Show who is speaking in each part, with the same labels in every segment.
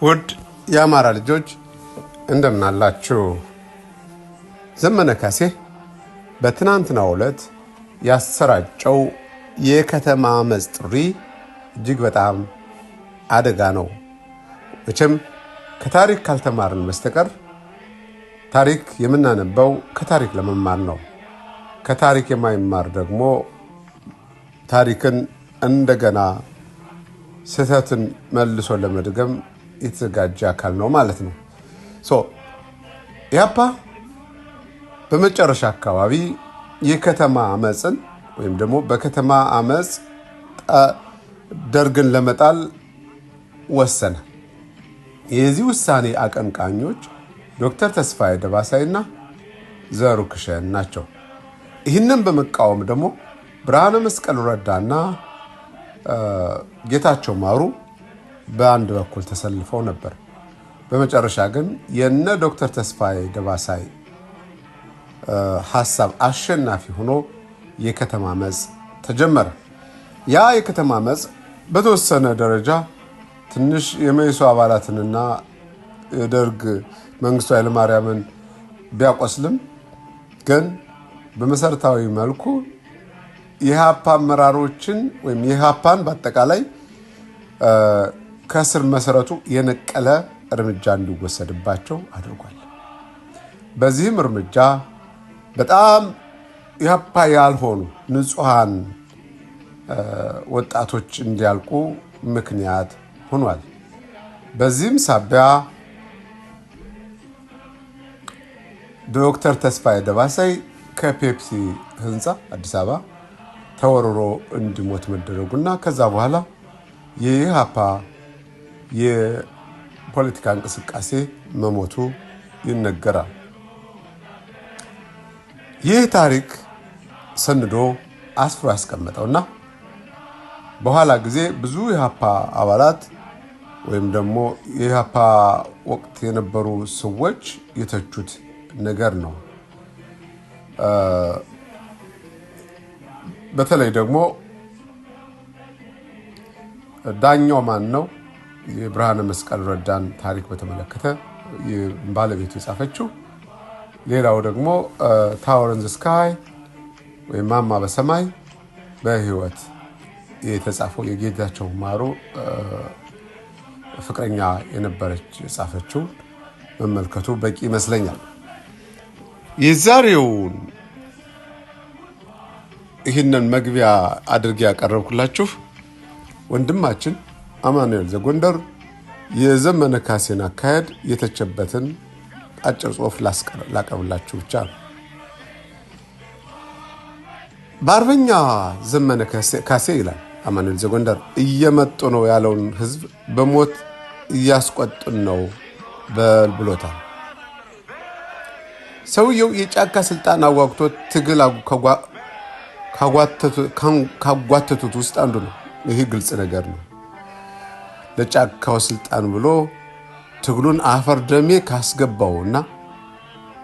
Speaker 1: ውድ የአማራ ልጆች እንደምን አላችሁ? ዘመነ ካሴ በትናንትናው ዕለት ያሰራጨው የከተማ አመጽ ጥሪ እጅግ በጣም አደጋ ነው። መቼም ከታሪክ ካልተማርን በስተቀር ታሪክ የምናነበው ከታሪክ ለመማር ነው። ከታሪክ የማይማር ደግሞ ታሪክን እንደገና ስህተትን መልሶ ለመድገም የተዘጋጀ አካል ነው ማለት ነው። ኢህአፓ በመጨረሻ አካባቢ የከተማ አመጽን ወይም ደግሞ በከተማ አመጽ ደርግን ለመጣል ወሰነ። የዚህ ውሳኔ አቀንቃኞች ዶክተር ተስፋዬ ደባሳይና ዘሩ ክሸን ናቸው። ይህንን በመቃወም ደግሞ ብርሃነ መስቀል ረዳና ጌታቸው ማሩ በአንድ በኩል ተሰልፈው ነበር። በመጨረሻ ግን የነ ዶክተር ተስፋዬ ደባሳይ ሐሳብ አሸናፊ ሆኖ የከተማ አመጽ ተጀመረ። ያ የከተማ አመጽ በተወሰነ ደረጃ ትንሽ የመኢሶ አባላትንና የደርግ መንግስቱ ኃይለማርያምን ቢያቆስልም ግን በመሰረታዊ መልኩ የኢህአፓ አመራሮችን ወይም የኢህአፓን በአጠቃላይ ከስር መሰረቱ የነቀለ እርምጃ እንዲወሰድባቸው አድርጓል። በዚህም እርምጃ በጣም ኢህአፓ ያልሆኑ ንጹሃን ወጣቶች እንዲያልቁ ምክንያት ሆኗል። በዚህም ሳቢያ ዶክተር ተስፋዬ ደባሳይ ከፔፕሲ ህንፃ አዲስ አበባ ተወርሮ እንዲሞት መደረጉና ከዛ በኋላ የኢህአፓ የፖለቲካ እንቅስቃሴ መሞቱ ይነገራል። ይህ ታሪክ ሰንዶ አስፍሮ ያስቀመጠውና በኋላ ጊዜ ብዙ የኢህአፓ አባላት ወይም ደግሞ የኢህአፓ ወቅት የነበሩ ሰዎች የተቹት ነገር ነው። በተለይ ደግሞ ዳኛው ማን ነው የብርሃነ መስቀል ረዳን ታሪክ በተመለከተ ባለቤቱ የጻፈችው፣ ሌላው ደግሞ ታወር ኢን ዘ ስካይ ወይም ማማ በሰማይ በህይወት የተጻፈው የጌታቸው ማሩ ፍቅረኛ የነበረች የጻፈችው መመልከቱ በቂ ይመስለኛል። የዛሬውን ይህንን መግቢያ አድርጌ ያቀረብኩላችሁ ወንድማችን አማኑኤል ዘጎንደር የዘመነ ካሴን አካሄድ የተቸበትን አጭር ጽሑፍ ላቀርብላችሁ ብቻ ነው። በአርበኛ ዘመነ ካሴ ይላል አማኑኤል ዘጎንደር እየመጡ ነው ያለውን ህዝብ በሞት እያስቆጡን ነው ብሎታል። ሰውየው የጫካ ስልጣን አዋግቶት ትግል ካጓተቱት ውስጥ አንዱ ነው። ይህ ግልጽ ነገር ነው። ለጫካው ስልጣን ብሎ ትግሉን አፈር ደሜ ካስገባውና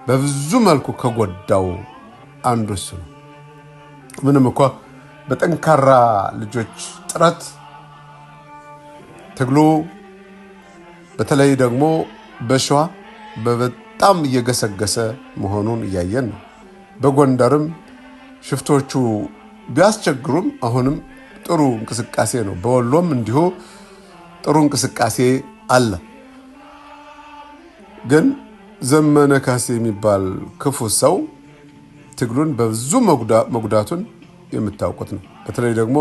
Speaker 1: በብዙ መልኩ ከጎዳው አንዱ እሱ ነው። ምንም እንኳ በጠንካራ ልጆች ጥረት ትግሉ በተለይ ደግሞ በሸዋ በጣም እየገሰገሰ መሆኑን እያየን ነው። በጎንደርም ሽፍቶቹ ቢያስቸግሩም አሁንም ጥሩ እንቅስቃሴ ነው። በወሎም እንዲሁ ጥሩ እንቅስቃሴ አለ። ግን ዘመነ ካሴ የሚባል ክፉ ሰው ትግሉን በብዙ መጉዳቱን የምታውቁት ነው። በተለይ ደግሞ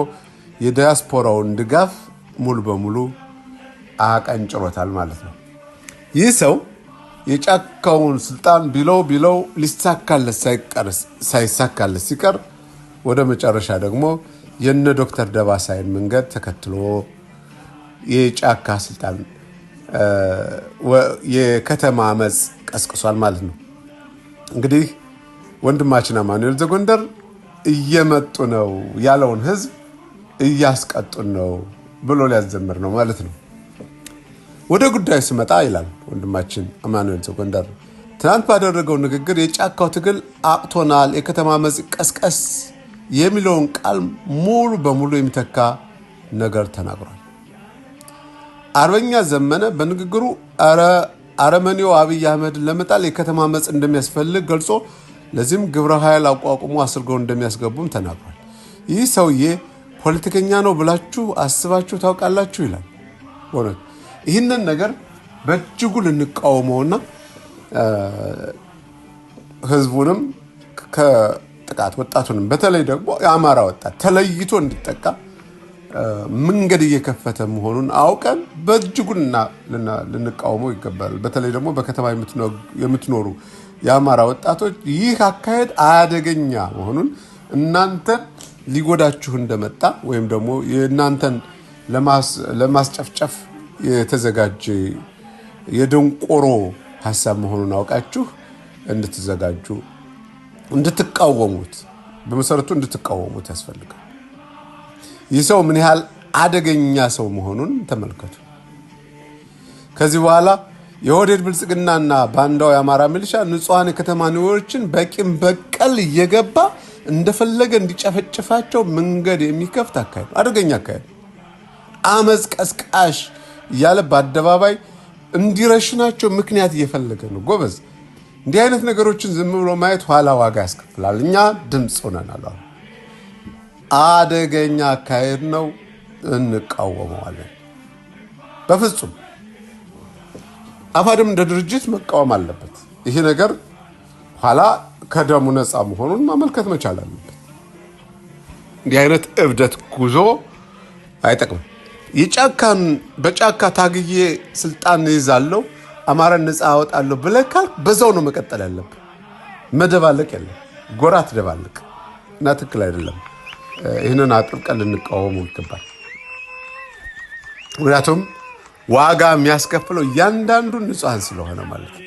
Speaker 1: የዲያስፖራውን ድጋፍ ሙሉ በሙሉ አቀንጭሮታል ማለት ነው። ይህ ሰው የጫካውን ስልጣን ቢለው ሳይሳካለት ሲቀር ወደ መጨረሻ ደግሞ የነ ዶክተር ደባሳይን መንገድ ተከትሎ የጫካ ስልጣን የከተማ አመጽ ቀስቅሷል ማለት ነው። እንግዲህ ወንድማችን አማኑኤል ዘጎንደር እየመጡ ነው ያለውን ህዝብ እያስቀጡን ነው ብሎ ሊያዘምር ነው ማለት ነው። ወደ ጉዳዩ ስመጣ ይላል ወንድማችን አማኑኤል ዘጎንደር ትናንት ባደረገው ንግግር የጫካው ትግል አቅቶናል፣ የከተማ አመጽ ቀስቀስ የሚለውን ቃል ሙሉ በሙሉ የሚተካ ነገር ተናግሯል። አርበኛ ዘመነ በንግግሩ አረመኔው አብይ አህመድ ለመጣል የከተማ መጽ እንደሚያስፈልግ ገልጾ ለዚህም ግብረ ኃይል አቋቁሞ አስርገው እንደሚያስገቡም ተናግሯል። ይህ ሰውዬ ፖለቲከኛ ነው ብላችሁ አስባችሁ ታውቃላችሁ ይላል። ወነት ይህንን ነገር በእጅጉ ልንቃወመውና ህዝቡንም ከጥቃት ወጣቱንም በተለይ ደግሞ የአማራ ወጣት ተለይቶ እንዲጠቃ መንገድ እየከፈተ መሆኑን አውቀን በእጅጉና ልንቃወመው ይገባል። በተለይ ደግሞ በከተማ የምትኖሩ የአማራ ወጣቶች ይህ አካሄድ አደገኛ መሆኑን እናንተን ሊጎዳችሁ እንደመጣ ወይም ደግሞ የእናንተን ለማስጨፍጨፍ የተዘጋጀ የደንቆሮ ሐሳብ መሆኑን አውቃችሁ እንድትዘጋጁ እንድትቃወሙት በመሰረቱ እንድትቃወሙት ያስፈልጋል። ይህ ሰው ምን ያህል አደገኛ ሰው መሆኑን ተመልከቱ። ከዚህ በኋላ የኦህዴድ ብልጽግናና ባንዳው የአማራ ሚሊሻ ንጹሃን የከተማ ነዋሪዎችን በቂም በቀል እየገባ እንደፈለገ እንዲጨፈጭፋቸው መንገድ የሚከፍት አካሄድ፣ አደገኛ አካሄድ፣ አመጽ ቀስቃሽ እያለ በአደባባይ እንዲረሽናቸው ምክንያት እየፈለገ ነው። ጎበዝ፣ እንዲህ አይነት ነገሮችን ዝም ብሎ ማየት ኋላ ዋጋ ያስከፍላል። እኛ ድምፅ ሆነናል። አደገኛ አካሄድ ነው፣ እንቃወመዋለን። በፍጹም አፋድም እንደ ድርጅት መቃወም አለበት። ይሄ ነገር ኋላ ከደሙ ነፃ መሆኑን ማመልከት መቻል አለበት። እንዲህ አይነት እብደት ጉዞ አይጠቅም። በጫካ ታግዬ ስልጣን ይዛለሁ አማራን ነፃ አወጣለሁ ብለህ ካልክ በዛው ነው መቀጠል ያለብህ። መደባለቅ የለም። ጎራ ትደባለቅ እና ትክክል አይደለም። ይህንን አጥብቀን ልንቃወመው ይገባል። ምክንያቱም ዋጋ የሚያስከፍለው እያንዳንዱን ንጹሃን ስለሆነ ማለት ነው።